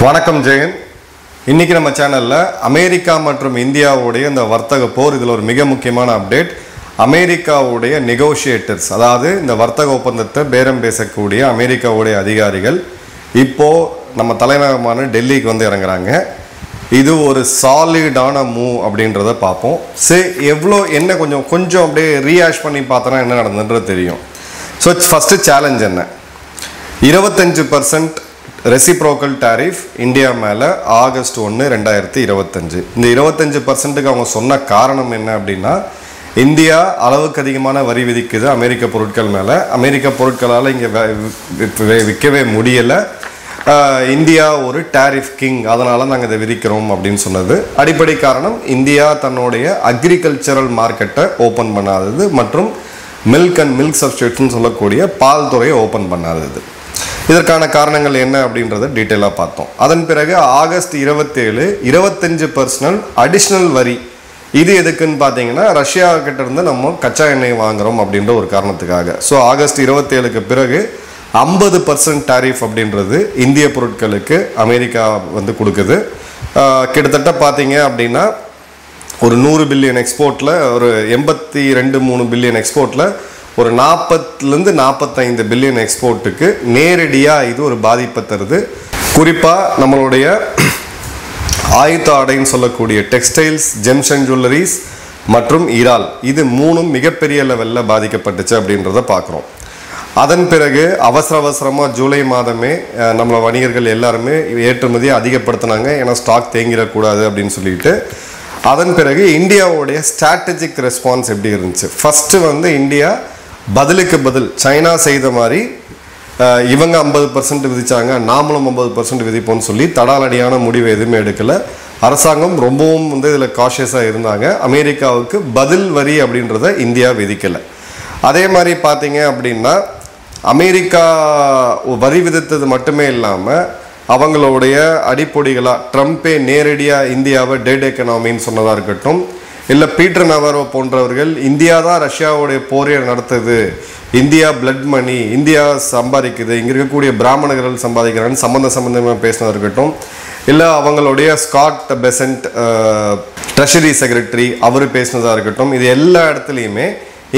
வணக்கம் ஜெயன். இன்னைக்கு நம்ம சேனல்ல அமெரிக்கா மற்றும் இந்தியாவுடைய இந்த வர்த்தக போர் இதில் ஒரு மிக முக்கியமான அப்டேட். அமெரிக்காவுடைய நெகோஷியேட்டர்ஸ், அதாவது இந்த வர்த்தக ஒப்பந்தத்தை பேரம் பேசக்கூடிய அமெரிக்காவுடைய அதிகாரிகள் இப்போ நம்ம தலைநகரமான டெல்லிக்கு வந்து இறங்குறாங்க. இது ஒரு சாலிடான மூவ் அப்படின்றத பார்ப்போம். எவ்வளோ என்ன கொஞ்சம் அப்படியே ரீஆஷ் பண்ணி பார்த்தோன்னா என்ன நடந்ததுன்றது தெரியும். ஸோ ஃபஸ்ட்டு சேலஞ்ச் என்ன? 25% ரெசிப்ரோக்கல் டாரிஃப் இந்தியா மேலே ஆகஸ்ட் 1, 2025. இந்த 25%க்கு அவங்க சொன்ன காரணம் என்ன அப்படின்னா, இந்தியா அளவுக்கு அதிகமான வரி விதிக்குது அமெரிக்க பொருட்கள் மேலே. அமெரிக்க பொருட்களால் இங்கே விற்கவே முடியலை. இந்தியா ஒரு டாரிஃப் கிங், அதனால் நாங்கள் இதை விதிக்கிறோம் அப்படின்னு சொன்னது. அடிப்படை காரணம் இந்தியா தன்னுடைய அக்ரிகல்ச்சரல் மார்க்கெட்டை ஓப்பன் பண்ணாதது மற்றும் மில்க் அண்ட் மில்க் சப்ஸ்டியூட்ஸ்னு சொல்லக்கூடிய பால் துறையை ஓப்பன் பண்ணாதது. இதற்கான காரணங்கள் என்ன அப்படின்றத டீட்டெயிலாக பார்த்தோம். அதன் பிறகு ஆகஸ்ட் 27 25% அடிஷ்னல் வரி. இது எதுக்குன்னு பார்த்தீங்கன்னா, ரஷ்யா கிட்ட இருந்து நம்ம கச்சா எண்ணெய் வாங்குறோம் அப்படின்ற ஒரு காரணத்துக்காக. ஸோ ஆகஸ்ட் 27க்கு பிறகு 50% டாரிஃப் அப்படின்றது இந்திய பொருட்களுக்கு அமெரிக்கா வந்து கொடுக்குது. கிட்டத்தட்ட பார்த்தீங்க அப்படின்னா ஒரு 100 பில்லியன் எக்ஸ்போர்ட்டில், ஒரு 82-3 பில்லியன் எக்ஸ்போர்ட்டில் ஒரு 40 to 45 பில்லியன் எக்ஸ்போர்ட்டுக்கு நேரடியாக இது ஒரு பாதிப்பை தருது. குறிப்பாக நம்மளுடைய ஆயுத ஆடைன்னு சொல்லக்கூடிய டெக்ஸ்டைல்ஸ், ஜெம்ஸ் அண்ட் ஜுவல்லரிஸ் மற்றும் இறால், இது மூணும் மிகப்பெரிய லெவலில் பாதிக்கப்பட்டுச்சு அப்படின்றத பார்க்குறோம். அதன் பிறகு அவசரமாக ஜூலை மாதமே நம்மள வணிகர்கள் எல்லாருமே ஏற்றுமதியை அதிகப்படுத்தினாங்க, ஏன்னா ஸ்டாக் தேங்கிடக்கூடாது அப்படின்னு சொல்லிட்டு. அதன் பிறகு இந்தியாவுடைய ஸ்ட்ராட்டஜிக் ரெஸ்பான்ஸ் எப்படி இருந்துச்சு? ஃபஸ்ட்டு வந்து இந்தியா பதிலுக்கு பதில் சைனா செய்த மாதிரி இவங்க 50% விதிச்சாங்க, நாமளும் 50% விதிப்போம்னு சொல்லி தடாலடியான முடிவு எதுவுமே எடுக்கலை. அரசாங்கம் ரொம்பவும் வந்து இதில் காஷியஸாக இருந்தாங்க. அமெரிக்காவுக்கு பதில் வரி அப்படின்றத இந்தியா விதிக்கலை. அதே மாதிரி பார்த்தீங்க அப்படின்னா, அமெரிக்கா வரி விதித்தது மட்டுமே இல்லாமல் அவங்களுடைய அடிப்பொடிகளாக ட்ரம்ப்பே நேரடியாக இந்தியாவை டெட் எக்கனாமின்னு சொன்னதாக இருக்கட்டும், இல்லை பீட்டர் நவாரோ போன்றவர்கள் இந்தியா தான் ரஷ்யாவுடைய போரை நடத்துது, இந்தியா பிளட் மணி, இந்தியா சம்பாதிக்குது, இங்கே இருக்கக்கூடிய பிராமணர்கள் சம்பாதிக்கிறான்னு சம்மந்தமாக பேசினதாக இருக்கட்டும், இல்லை அவங்களுடைய ஸ்காட் பெசன்ட் ட்ரெஷரி செக்ரட்டரி அவர் பேசினதாக இருக்கட்டும், இது எல்லா இடத்துலையுமே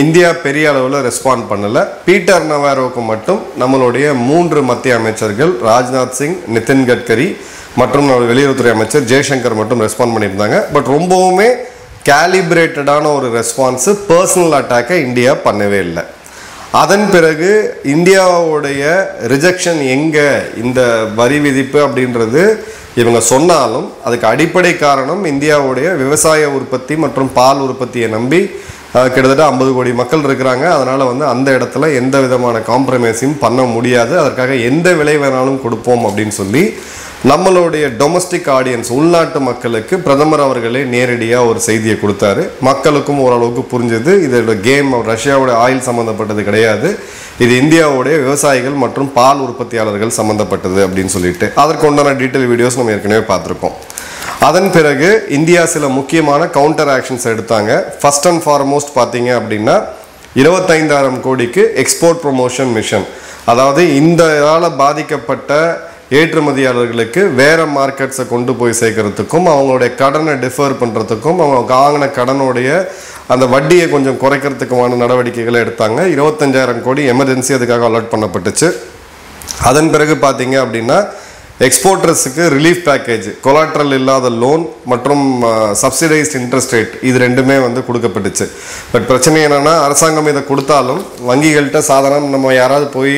இந்தியா பெரிய அளவில் ரெஸ்பாண்ட் பண்ணலை. பீட்டர் நவாரோவுக்கு மட்டும் நம்மளுடைய 3 மத்திய அமைச்சர்கள் ராஜ்நாத் சிங், நிதின் கட்கரி மற்றும் வெளியுறவுத்துறை அமைச்சர் ஜெய்சங்கர் மட்டும் ரெஸ்பாண்ட் பண்ணியிருந்தாங்க. பட் ரொம்பவுமே கேலிப்ரேட்டடான ஒரு ரெஸ்பான்ஸு, பர்சனல் அட்டாக்கை இந்தியா பண்ணவே இல்லை. அதன் பிறகு இந்தியாவுடைய ரிஜெக்ஷன் எங்கே இந்த வரி விதிப்பு அப்படின்றது இவங்க சொன்னாலும் அதுக்கு அடிப்படை காரணம் இந்தியாவுடைய விவசாய உற்பத்தி மற்றும் பால் உற்பத்தியை நம்பி கிட்டத்தட்ட 50 கோடி மக்கள் இருக்கிறாங்க. அதனால் வந்து அந்த இடத்துல எந்த விதமான காம்ப்ரமைஸையும் பண்ண முடியாது, அதற்காக எந்த விலை வேணாலும் கொடுப்போம் அப்படின்னு சொல்லி நம்மளுடைய டொமஸ்டிக் ஆடியன்ஸ், உள்நாட்டு மக்களுக்கு பிரதமர் அவர்களே நேரடியாக ஒரு செய்தியை கொடுத்தாரு. மக்களுக்கும் ஓரளவுக்கு புரிஞ்சது, இதோட கேம் ரஷ்யாவோட ஆயில் சம்மந்தப்பட்டது கிடையாது, இது இந்தியாவுடைய விவசாயிகள் மற்றும் பால் உற்பத்தியாளர்கள் சம்மந்தப்பட்டது அப்படின்னு சொல்லிட்டு அதற்கு உண்டான டீட்டெயில் வீடியோஸ் நம்ம ஏற்கனவே பார்த்துருக்கோம். அதன் பிறகு இந்தியா சில முக்கியமான கவுண்டர் ஆக்ஷன்ஸ் எடுத்தாங்க. ஃபர்ஸ்ட் அண்ட் ஃபார்மோஸ்ட் பார்த்தீங்க அப்படின்னா 25,000 கோடிக்கு எக்ஸ்போர்ட் ப்ரொமோஷன் மிஷன், அதாவது இந்த இதால் பாதிக்கப்பட்ட ஏற்றுமதியாளர்களுக்கு வேறு மார்க்கெட்ஸை கொண்டு போய் சேர்க்கறதுக்கும் அவங்களுடைய கடனை டிஃபர் பண்ணுறதுக்கும் அவங்க வாங்கின கடனுடைய அந்த வட்டியை கொஞ்சம் குறைக்கிறதுக்குமான நடவடிக்கைகளை எடுத்தாங்க. 25,000 கோடி எமர்ஜென்சி அதுக்காக அலாட் பண்ணப்பட்டுச்சு. அதன் பிறகு பார்த்தீங்க அப்படின்னா எக்ஸ்போர்ட்டர்ஸுக்கு ரிலீஃப் பேக்கேஜ், கொலாட்ரல் இல்லாத லோன் மற்றும் சப்சிடைஸ்ட் இன்ட்ரெஸ்ட் ரேட், இது ரெண்டுமே வந்து கொடுக்கப்பட்டுச்சு. பட் பிரச்சனை என்னென்னா, அரசாங்கம் இதை கொடுத்தாலும் வங்கிகள்கிட்ட சாதாரண நம்ம யாராவது போய்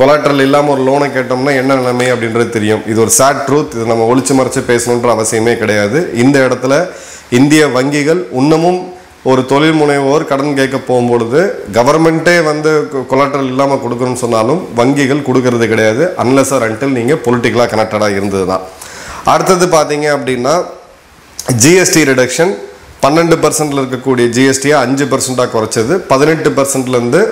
கொலாட்ரல் இல்லாமல் ஒரு லோனை கேட்டோம்னா என்ன நிலைமை அப்படின்றது தெரியும். இது ஒரு சேட் ட்ரூத், இது நம்ம ஒளிச்சு மறைச்சு பேசணுன்ற அவசியமே கிடையாது. இந்த இடத்துல இந்திய வங்கிகள் இன்னமும் ஒரு தொழில் முனைவோர் கடன் கேட்க போகும்பொழுது கவர்மெண்ட்டே வந்து கொலாட்ரல் இல்லாமல் கொடுக்கணும்னு சொன்னாலும் வங்கிகள் கொடுக்கறது கிடையாது, அன்லெஸ் ஆர் அன்டில் நீங்கள் பொலிட்டிக்கலாக கனெக்டடாக இருந்தது தான். அடுத்தது பார்த்தீங்க அப்படின்னா ஜிஎஸ்டி ரிடக்ஷன், 12% இருக்கக்கூடிய ஜிஎஸ்டியை 5% குறைச்சது, 18%லேருந்து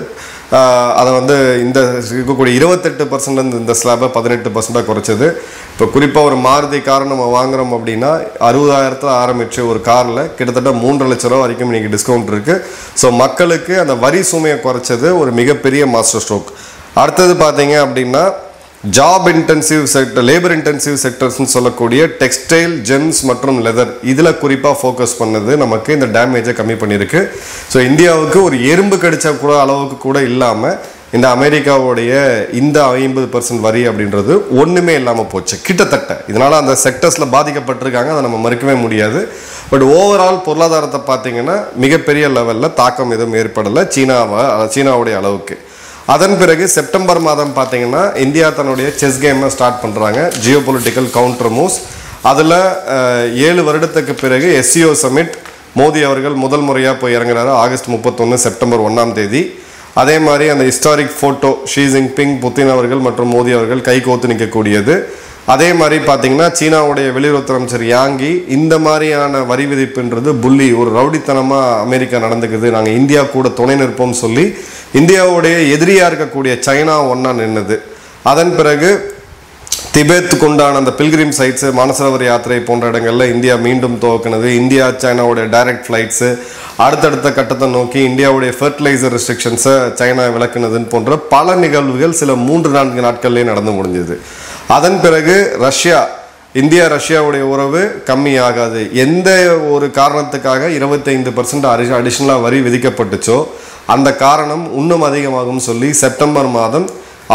அதை வந்து இந்த இருக்கக்கூடிய 28% இந்த ஸ்லாபை 18% குறைச்சது. இப்போ குறிப்பாக ஒரு மாருதி கார் நம்ம வாங்குகிறோம் அப்படின்னா 60,000 ஆரம்பித்து ஒரு காரில் கிட்டத்தட்ட 3 லட்ச ரூபா வரைக்கும் இன்றைக்கி டிஸ்கவுண்ட் இருக்குது. ஸோ மக்களுக்கு அந்த வரி சுமையை குறைச்சது ஒரு மிகப்பெரிய மாஸ்டர் ஸ்ட்ரோக். அடுத்தது பார்த்தீங்க அப்படின்னா job intensive sector, labour intensive செக்டர்ஸ்னு சொல்லக்கூடிய டெக்ஸ்டைல், ஜெம்ஸ் மற்றும் லெதர், இதில் குறிப்பாக ஃபோக்கஸ் பண்ணது நமக்கு இந்த டேமேஜை கம்மி பண்ணியிருக்கு. ஸோ இந்தியாவுக்கு ஒரு எறும்பு கடிச்ச கூட அளவுக்கு கூட இல்லாமல் இந்த அமெரிக்காவுடைய இந்த 50% வரி அப்படின்றது ஒன்றுமே இல்லாமல் போச்சு கிட்டத்தட்ட. இதனால் அந்த செக்டர்ஸில் பாதிக்கப்பட்டிருக்காங்க, அதை நம்ம மறுக்கவே முடியாது. பட் ஓவரால் பொருளாதாரத்தை பார்த்தீங்கன்னா மிகப்பெரிய லெவலில் தாக்கம் எதுவும் ஏற்படலை சீனாவுடைய அளவுக்கு. அதன் பிறகு செப்டம்பர் மாதம் பார்த்தீங்கன்னா இந்தியா தன்னுடைய செஸ் கேமை ஸ்டார்ட் பண்ணுறாங்க, ஜியோ பொலிட்டிக்கல் கவுண்டர் மூவ்ஸ். அதில் 7 வருடத்துக்கு பிறகு SCO சமிட் மோடி அவர்கள் முதல் முறையாக போய் இறங்குறாரு ஆகஸ்ட் 31 செப்டம்பர் 1ஆம் தேதி. அதே மாதிரி அந்த ஹிஸ்டாரிக் ஃபோட்டோ ஷி ஜின்பிங், புத்தின் அவர்கள் மற்றும் மோடி அவர்கள் கை கோத்து நிற்கக்கூடியது. அதே மாதிரி பார்த்தீங்கன்னா சீனாவுடைய வெளியுறவு அமைச்சர் யாங்கி இந்த மாதிரியான வரி விதிப்புன்றது புள்ளி, ஒரு ரவுடித்தனமாக அமெரிக்கா நடந்துக்குது, நாங்கள் இந்தியா கூட துணை நிற்போம் சொல்லி இந்தியாவுடைய எதிரியாக இருக்கக்கூடிய சைனா ஒன்றா நின்றுது. அதன் பிறகு திபெத்துக்கு உண்டான அந்த பில்கிரிம் சைட்ஸு, மானசரோவர் யாத்திரை போன்ற இடங்களில் இந்தியா மீண்டும் துவக்கினது. இந்தியா சைனாவுடைய டைரக்ட் ஃப்ளைட்ஸு, அடுத்தடுத்த கட்டத்தை நோக்கி இந்தியாவுடைய ஃபர்டிலைசர் ரெஸ்ட்ரிக்ஷன்ஸை சைனா விளக்குனதுன்னு போன்ற பல நிகழ்வுகள் சில 3-4 நாட்கள்லேயே நடந்து முடிஞ்சது. அதன் பிறகு இந்தியா ரஷ்யாவுடைய உறவு கம்மியாகாது. எந்த ஒரு காரணத்துக்காக 25% அடிஷ்னலாக வரி விதிக்கப்பட்டுச்சோ அந்த காரணம் இன்னும் அதிகமாகும் சொல்லி செப்டம்பர் மாதம்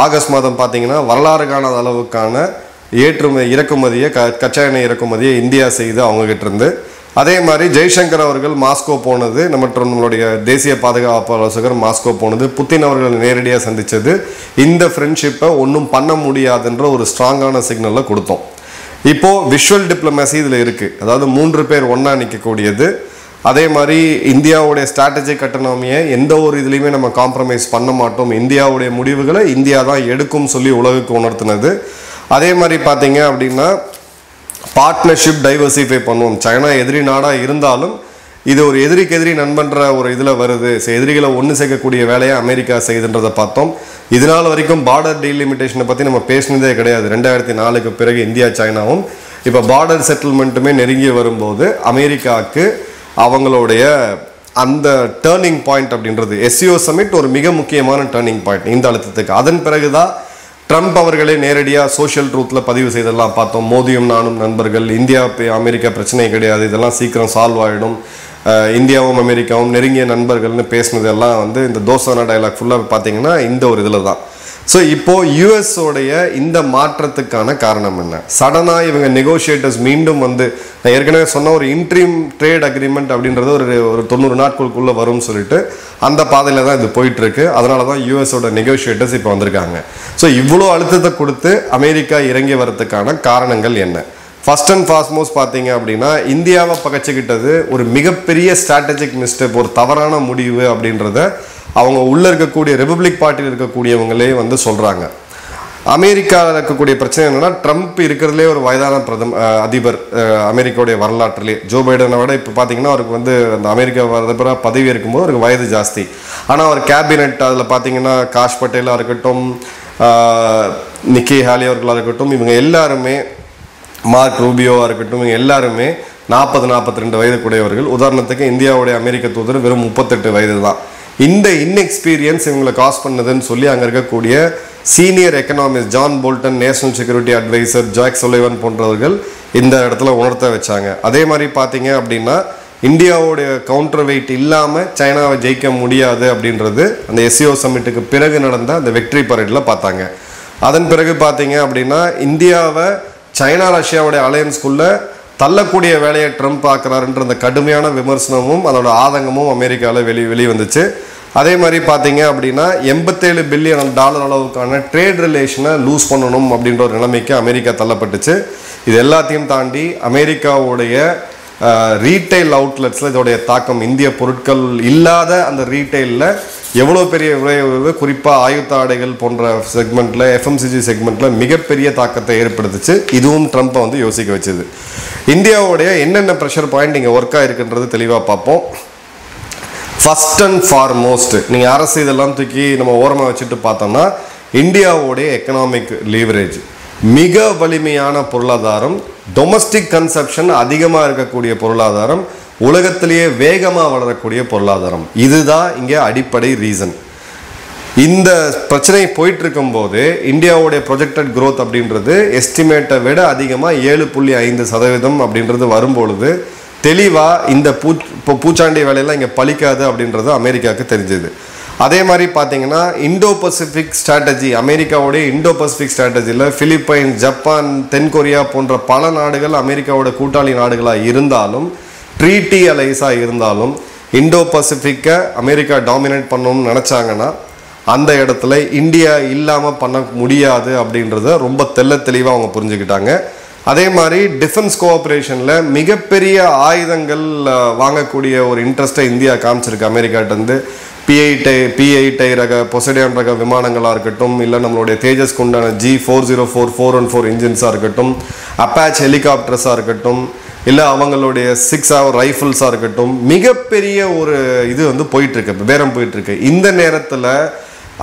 ஆகஸ்ட் மாதம் பார்த்தீங்கன்னா வரலாறு காணாத அளவுக்கான இறக்குமதியை கச்சா எண்ணெய் இறக்குமதியை இந்தியா செய்து அவங்ககிட்ட இருந்து. அதே மாதிரி ஜெய்சங்கர் அவர்கள் மாஸ்கோ போனது, நம்மளுடைய தேசிய பாதுகாப்பு ஆலோசகர் மாஸ்கோ போனது, புத்தின் அவர்கள் நேரடியாக சந்தித்தது இந்த ஃப்ரெண்ட்ஷிப்பை ஒன்றும் பண்ண முடியாதுன்ற ஒரு ஸ்ட்ராங்கான சிக்னலை கொடுத்தோம். இப்போது விஷுவல் டிப்ளமேசி இதில் இருக்குது, அதாவது 3 பேர் ஒன்றா நிற்கக்கூடியது. அதே மாதிரி இந்தியாவுடைய ஸ்ட்ராட்டஜிக் எக்கனாமியை எந்த ஒரு இதுலேயுமே நம்ம காம்ப்ரமைஸ் பண்ண மாட்டோம், இந்தியாவுடைய முடிவுகளை இந்தியா தான் எடுக்கும் சொல்லி உலகுக்கு உணர்த்தினது. அதே மாதிரி பார்த்தீங்க அப்படின்னா பார்ட்னர்ஷிப் டைவர்சிஃபை பண்ணுவோம். சைனா எதிரி நாடாக இருந்தாலும் இது ஒரு எதிரிக்கு எதிரி நண்பன்ற ஒரு இதில் வருது. எதிரிகளை ஒன்று சேர்க்கக்கூடிய வேலையை அமெரிக்கா செய்துன்றதை பார்த்தோம். இதனால் வரைக்கும் பார்டர் டீலிமிட்டேஷனை பற்றி நம்ம பேசினதே கிடையாது. 2004க்கு பிறகு இந்தியா சைனாவும் இப்போ பார்டர் செட்டில்மெண்ட்டுமே நெருங்கி வரும்போது அமெரிக்காவுக்கு அவங்களுடைய அந்த டேர்னிங் பாயிண்ட் அப்படின்றது SCO சமிட் ஒரு மிக முக்கியமான டேர்னிங் பாயிண்ட் இந்த அழுத்தத்துக்கு. அதன் பிறகுதான் ட்ரம்ப் அவர்களே நேரடியாக சோஷியல் ட்ரூத்தில் பதிவு செய்தெல்லாம் பார்த்தோம். மோடியும் நானும் நண்பர்கள், இந்தியா அமெரிக்கா பிரச்சனை கிடையாது, இதெல்லாம் சீக்கிரம் சால்வ் ஆகிடும், இந்தியாவும் அமெரிக்காவும் நெருங்கிய நண்பர்கள்னு பேசினதெல்லாம் இந்த தோசானா டயலாக் ஃபுல்லாக பார்த்தீங்கன்னா இந்த ஒரு இதில் தான். ஸோ இப்போது யூஎஸோடைய இந்த மாற்றத்துக்கான காரணம் என்ன? சடனாக இவங்க நெகோஷியேட்டர்ஸ் மீண்டும் நான் ஏற்கனவே சொன்ன ஒரு இன்ட்ரீம் ட்ரேட் அக்ரிமெண்ட் அப்படின்றது ஒரு 90 நாட்களுக்குள்ளே வரும்னு சொல்லிட்டு அந்த பாதையில் தான் இது போயிட்டுருக்கு. அதனால தான் யூஎஸோட நெகோஷியேட்டர்ஸ் இப்போ வந்திருக்காங்க. ஸோ இவ்வளோ அழுத்தத்தை கொடுத்து அமெரிக்கா இறங்கி வரதுக்கான காரணங்கள் என்ன? ஃபர்ஸ்ட் அண்ட் ஃபார்மோஸ்ட் பார்த்தீங்க அப்படின்னா இந்தியாவை பகச்சிக்கிட்டது ஒரு மிகப்பெரிய ஸ்ட்ராட்டஜிக் மிஸ்டேக், ஒரு தவறான முடிவு அப்படின்றத அவங்க உள்ளே இருக்கக்கூடிய ரிபப்ளிக் பார்ட்டியில் இருக்கக்கூடியவங்களே சொல்கிறாங்க. அமெரிக்காவில் இருக்கக்கூடிய பிரச்சனை என்னென்னா ட்ரம்ப் இருக்கிறதுலே ஒரு வயதான அதிபர் அமெரிக்காவுடைய வரலாற்றிலே. ஜோ பைடனை விட இப்போ பார்த்தீங்கன்னா அவருக்கு அந்த அமெரிக்கா அதிபராக பதவி இருக்கும்போது அவருக்கு வயது ஜாஸ்தி. ஆனால் அவர் கேபினெட் அதில் பார்த்தீங்கன்னா காஷ் பட்டேலாக இருக்கட்டும், நிக்கி ஹாலி அவர்களாக இருக்கட்டும், இவங்க எல்லாருமே, மார்க் ரூபியோவாக இருக்கட்டும், இவங்க எல்லாருமே 40-42 வயது கூடியவர்கள். உதாரணத்துக்கு இந்தியாவுடைய அமெரிக்க தூதர் வெறும் 38 வயது தான். இந்த இன்எக்ஸ்பீரியன்ஸ் இவங்களை காஸ் பண்ணதுன்னு சொல்லி அங்கே இருக்கக்கூடிய senior economist John Bolton, national security advisor Jake Sullivan போன்றவர்கள் இந்த இடத்துல உணர்த்த வச்சாங்க. அதே மாதிரி பார்த்தீங்க அப்படின்னா இந்தியாவுடைய கவுண்டர் வெயிட் இல்லாமல் சைனாவை ஜெயிக்க முடியாது அப்படின்றது அந்த SCO சமிட்டுக்கு பிறகு நடந்த அந்த வெக்ட்ரி பரேடில் பார்த்தாங்க. அதன் பிறகு பார்த்தீங்க அப்படின்னா இந்தியாவை சைனா ரஷ்யாவுடைய அலையன்ஸ்குள்ளே தள்ளக்கூடிய வேலையை ட்ரம்ப் பார்க்குறாருன்ற அந்த கடுமையான விமர்சனமும் அதோட ஆதங்கமும் அமெரிக்காவில் வெளிவந்துச்சு. அதே மாதிரி பார்த்தீங்க அப்படின்னா $87 பில்லியன் அளவுக்கான ட்ரேட் ரிலேஷனை லூஸ் பண்ணணும் அப்படின்ற ஒரு நிலைமைக்கு அமெரிக்கா தள்ளப்பட்டுச்சு. இது எல்லாத்தையும் தாண்டி அமெரிக்காவுடைய ரீட்டைல் அவுட்லெட்ஸில் இதோடைய தாக்கம், இந்திய பொருட்கள் இல்லாத அந்த ரீட்டைலில் எவ்வளோ பெரிய விளைவு, குறிப்பாக ஆயுத்த ஆடைகள் போன்ற செக்மெண்ட்டில், FMCG செக்மெண்ட்டில் மிகப்பெரிய தாக்கத்தை ஏற்படுத்துச்சு. இதுவும் ட்ரம்ப்பை யோசிக்க வச்சுது. இந்தியாவுடைய என்னென்ன ப்ரெஷர் பாயிண்ட் இங்கே ஒர்க் ஆகிருக்குன்றது தெளிவாக பார்ப்போம். ஃபர்ஸ்ட் அண்ட் ஃபார்மோஸ்ட் நீங்கள் அரசு இதெல்லாம் தூக்கி நம்ம ஓரமாக வச்சுட்டு பார்த்தோம்னா இந்தியாவுடைய எக்கனாமிக் லீவரேஜ், மிக வலிமையான பொருளாதாரம், டொமஸ்டிக் கன்சப்ஷன் அதிகமாக இருக்கக்கூடிய பொருளாதாரம், உலகத்திலேயே வேகமாக வளரக்கூடிய பொருளாதாரம், இதுதான் இங்கே அடிப்படை ரீசன். இந்த பிரச்சனை போயிட்டு இருக்கும்போது இந்தியாவுடைய ப்ரொஜெக்டட் growth அப்படின்றது எஸ்டிமேட்டை விட அதிகமாக 7.5% அப்படின்றது வரும்பொழுது தெளிவாக இந்த பூச்சாண்டி வேலையெல்லாம் இங்கே பலிக்காது அப்படின்றது அமெரிக்காவுக்கு தெரிஞ்சது. அதே மாதிரி பார்த்தீங்கன்னா இண்டோ பசிபிக் ஸ்ட்ராட்டஜி, அமெரிக்காவுடைய இண்டோ பசிபிக் ஸ்ட்ராட்டஜியில் பிலிப்பைன்ஸ், ஜப்பான், தென்கொரியா போன்ற பல நாடுகள் அமெரிக்காவோட கூட்டாளி நாடுகளாக இருந்தாலும், ட்ரீட்டி அலைஸாக இருந்தாலும், இண்டோ பசிபிக்கை அமெரிக்கா டாமினேட் பண்ணணும்னு நினச்சாங்கன்னா அந்த இடத்துல இந்தியா இல்லாமல் பண்ண முடியாது அப்படின்றத ரொம்ப தெளிவாக அவங்க புரிஞ்சுக்கிட்டாங்க. அதே மாதிரி டிஃபென்ஸ் கோஆப்ரேஷனில் மிகப்பெரிய ஆயுதங்கள் வாங்கக்கூடிய ஒரு இன்ட்ரெஸ்ட்டை இந்தியா காமிச்சிருக்கு அமெரிக்காட்டேருந்து. P-8 ரக பொசைடான் ரக விமானங்களாக இருக்கட்டும், இல்லை நம்மளுடைய தேஜஸ்க்கு உண்டான G404 414 இன்ஜின்ஸாக இருக்கட்டும், அப்பாச் ஹெலிகாப்டர்ஸாக இருக்கட்டும், இல்லை அவங்களுடைய 6 hour ரைஃபிள்ஸாக இருக்கட்டும், மிகப்பெரிய ஒரு இது வந்து போயிட்டுருக்கு, பேரம் போயிட்டுருக்கு. இந்த நேரத்தில்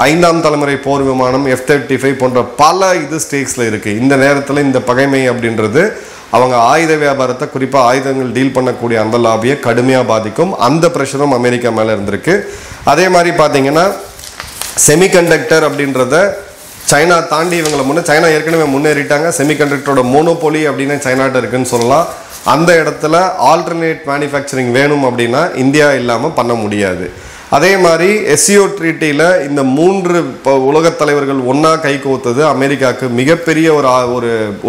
5ஆம் தலைமுறை போர் விமானம் F-35 போன்ற பல இது ஸ்டேக்ஸில் இருக்குது. இந்த நேரத்தில் இந்த பகைமை அப்படின்றது அவங்க ஆயுத வியாபாரத்தை, குறிப்பாக ஆயுதங்கள் டீல் பண்ணக்கூடிய அந்த லாபியை கடுமையாக பாதிக்கும். அந்த ப்ரெஷரும் அமெரிக்கா மேலே இருந்திருக்கு. அதே மாதிரி பார்த்தீங்கன்னா செமிகண்டக்டர் அப்படின்றத சைனா தாண்டி இவங்களை சைனா ஏற்கனவே முன்னேறிட்டாங்க. செமிகண்டக்டரோட மோனோபோலி அப்படின்னு சைனாட்ட இருக்குன்னு சொல்லலாம். அந்த இடத்துல ஆல்டர்னேட் மேனுஃபேக்சரிங் வேணும் அப்படின்னா இந்தியா இல்லாமல் பண்ண முடியாது. அதே மாதிரி SCO ட்ரீட்டியில் இந்த 3 உலகத் தலைவர்கள் ஒன்றா கை கோத்தது அமெரிக்காவுக்கு மிகப்பெரிய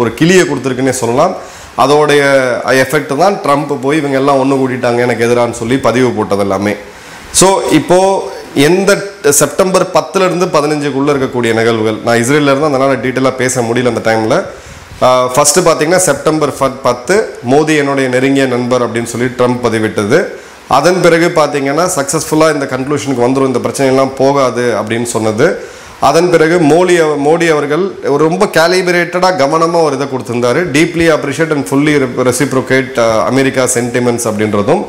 ஒரு கிளியை கொடுத்துருக்குன்னே சொல்லலாம். அதோடைய எஃபெக்ட் தான் ட்ரம்ப் போய் இவங்க எல்லாம் ஒன்று கூட்டிட்டாங்க எனக்கு எதிரான்னு சொல்லி பதிவு போட்டது எல்லாமே. ஸோ இப்போது எந்த செப்டம்பர் 10லேருந்து 15க்குள்ளே இருக்கக்கூடிய நிகழ்வுகள், நான் இஸ்ரேலில் இருந்து அதனால் டீட்டெயிலாக பேச முடியல அந்த டைமில். ஃபஸ்ட்டு பார்த்தீங்கன்னா செப்டம்பர் 10 மோடி என்னுடைய நெருங்கிய நண்பர் அப்படின்னு சொல்லி ட்ரம்ப் பதிவிட்டது. அதன் பிறகு பார்த்தீங்கன்னா சக்ஸஸ்ஃபுல்லாக இந்த கன்க்ளூஷனுக்கு வந்துடும், இந்த பிரச்சனையெல்லாம் போகாது அப்படின்னு சொன்னது. அதன் பிறகு மோடி அவர்கள் ஒரு ரொம்ப கேலிபிரேட்டடாக கவனமாக ஒரு இதை கொடுத்துருந்தாரு. Deeply appreciate and fully reciprocate America sentiments அப்படின்றதும்,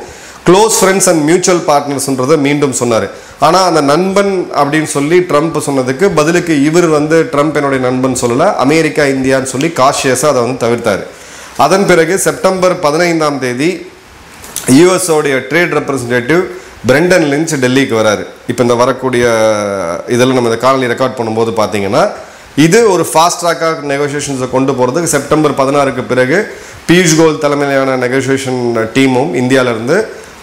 க்ளோஸ் ஃப்ரெண்ட்ஸ் அண்ட் மியூச்சுவல் பார்ட்னர்ஸ்ன்றதை மீண்டும் சொன்னார். ஆனால் அந்த நண்பன் அப்படின்னு சொல்லி ட்ரம்ப் சொன்னதுக்கு பதிலுக்கு இவர் வந்து ட்ரம்ப் என்னுடைய நண்பன் சொல்லலை, அமெரிக்கா இந்தியான்னு சொல்லி காஷியஸாக அதை வந்து தவிர்த்தார். அதன் பிறகு செப்டம்பர் 15ஆம் தேதி யூஎஸோடைய ட்ரேட் ரெப்ரசன்டேட்டிவ் பிரெண்டன் லிஞ்ச் டெல்லிக்கு வராரு. இப்போ இந்த வரக்கூடிய இதில் நம்ம இந்த காணொலி ரெக்கார்ட் பண்ணும்போது பார்த்தீங்கன்னா இது ஒரு ஃபாஸ்ட் ட்ராக்காக நெகோசியேஷன்ஸை கொண்டு போகிறதுக்கு செப்டம்பர் 16க்கு பிறகு பியூஷ் கோயல் தலைமையிலான நெகோசியேஷன் டீமும் இந்தியாவிலேருந்து,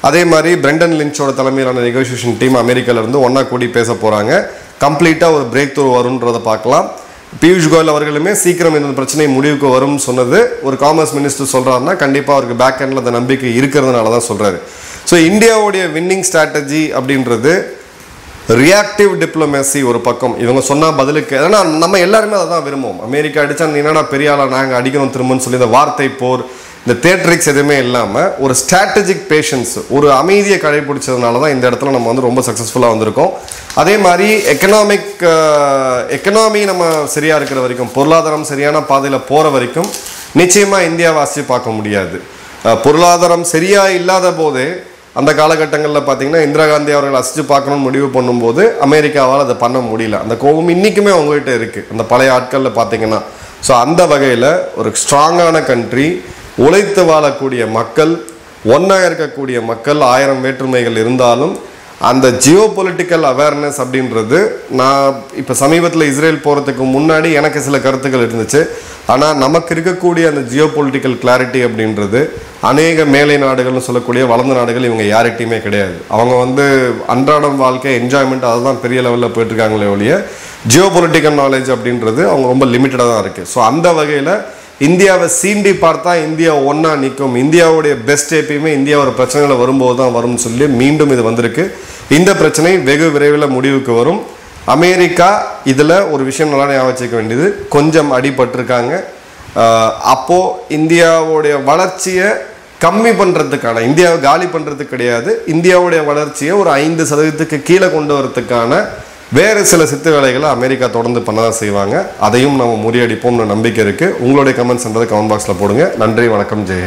அதே மாதிரி பிரெண்டன் லிஞ்சோட தலைமையிலான நெகோசியேஷன் டீம் அமெரிக்காவிலேருந்து ஒன்றா கூடி பேச போகிறாங்க. கம்ப்ளீட்டாக ஒரு பிரேக் த்ரூ வரும்ன்றதை பார்க்கலாம். பியூஷ் கோயல் அவர்களுமே சீக்கிரம் இந்த பிரச்சனை முடிவுக்கு வரும்னு சொன்னது ஒரு காமர்ஸ் மினிஸ்டர் சொல்கிறாருன்னா கண்டிப்பாக அவருக்கு பேக் ஹேண்டில் அந்த நம்பிக்கை இருக்கிறதுனால தான் சொல்கிறாரு. ஸோ இந்தியாவுடைய வின்னிங் ஸ்ட்ராட்டஜி அப்படின்றது ரியாக்டிவ் டிப்ளமேசி ஒரு பக்கம், இவங்க சொன்னால் பதிலுக்கு, ஏன்னா நம்ம எல்லாருமே அதை தான் விரும்புவோம். அமெரிக்கா அடித்தா நீ என்னடா பெரிய ஆளாக நாங்கள் அடிக்கணும் திரும்பன்னு சொல்லி இந்த வார்த்தை போர், இந்த தேட்ரிக்ஸ் எதுவுமே இல்லாமல் ஒரு ஸ்ட்ராட்டஜிக் பேஷன்ஸ், ஒரு அமைதியை கடைபிடிச்சதுனால தான் இந்த இடத்துல நம்ம வந்து ரொம்ப சக்ஸஸ்ஃபுல்லாக வந்திருக்கோம். அதே மாதிரி எக்கனாமி நம்ம சரியாக இருக்கிற வரைக்கும், பொருளாதாரம் சரியான பாதையில் போகிற வரைக்கும் நிச்சயமாக இந்தியாவை வாசி பார்க்க முடியாது. பொருளாதாரம் சரியாக இல்லாத போதே அந்த காலகட்டங்களில் பார்த்தீங்கன்னா இந்திரா காந்தி அவர்கள் அசிச்சு பார்க்கணும்னு முடிவு பண்ணும்போது அமெரிக்காவால் அதை பண்ண முடியல. அந்த கோபம் இன்றைக்குமே அவங்ககிட்ட இருக்குது அந்த பழைய ஆட்களில் பார்த்தீங்கன்னா. ஸோ அந்த வகையில் ஒரு ஸ்ட்ராங்கான கண்ட்ரி, உழைத்து வாழக்கூடிய மக்கள், ஒன்றாக இருக்கக்கூடிய மக்கள், 1000 வேற்றுமைகள் இருந்தாலும் அந்த ஜியோ பொலிட்டிக்கல் அவேர்னஸ் அப்படின்றது, நான் இப்போ சமீபத்தில் இஸ்ரேல் போகிறதுக்கு முன்னாடி எனக்கு சில கருத்துக்கள் இருந்துச்சு. ஆனால் நமக்கு இருக்கக்கூடிய அந்த ஜியோ பொலிட்டிக்கல் கிளாரிட்டி அப்படின்றது அநேக மேலை நாடுகள்னு சொல்லக்கூடிய வளர்ந்த நாடுகள் இவங்க யார்கிட்டையுமே கிடையாது. அவங்க வந்து அன்றாடம் வாழ்க்கை என்ஜாய்மெண்ட் அதுதான் பெரிய லெவலில் போயிட்டுருக்காங்களே ஒழிய ஜியோ பொலிட்டிக்கல் நாலேஜ் அப்படின்றது அவங்க ரொம்ப லிமிட்டடாக தான் இருக்குது. ஸோ அந்த வகையில் இந்தியாவை சீண்டி பார்த்தா இந்தியா ஒன்றா நிற்கும், இந்தியாவுடைய பெஸ்ட் எப்பயுமே இந்தியா ஒரு பிரச்சனைகள் வரும்போது தான் வரும்னு சொல்லி மீண்டும் இது வந்திருக்கு. இந்த பிரச்சனை வெகு விரைவில் முடிவுக்கு வரும். அமெரிக்கா இதில் ஒரு விஷயம் நல்லா ஞாபகம் வச்சுக்க வேண்டியது, கொஞ்சம் அடிபட்டிருக்காங்க. அப்போது இந்தியாவுடைய வளர்ச்சியை கம்மி பண்ணுறதுக்கான, இந்தியாவை காலி பண்ணுறதுக்கு கிடையாது, இந்தியாவுடைய வளர்ச்சியை ஒரு 5% கீழே கொண்டு வரதுக்கான வேறு சில சித்து வேலைகளை அமெரிக்கா தொடர்ந்து பண்ண தான் செய்வாங்க. அதையும் நம்ம முறியடிப்போம்னு நம்பிக்கை இருக்குது. உங்களுடைய கமெண்ட்ஸ்ன்றதை கமெண்ட் பாக்ஸில் போடுங்க. நன்றி, வணக்கம், ஜெயஹிந்த்.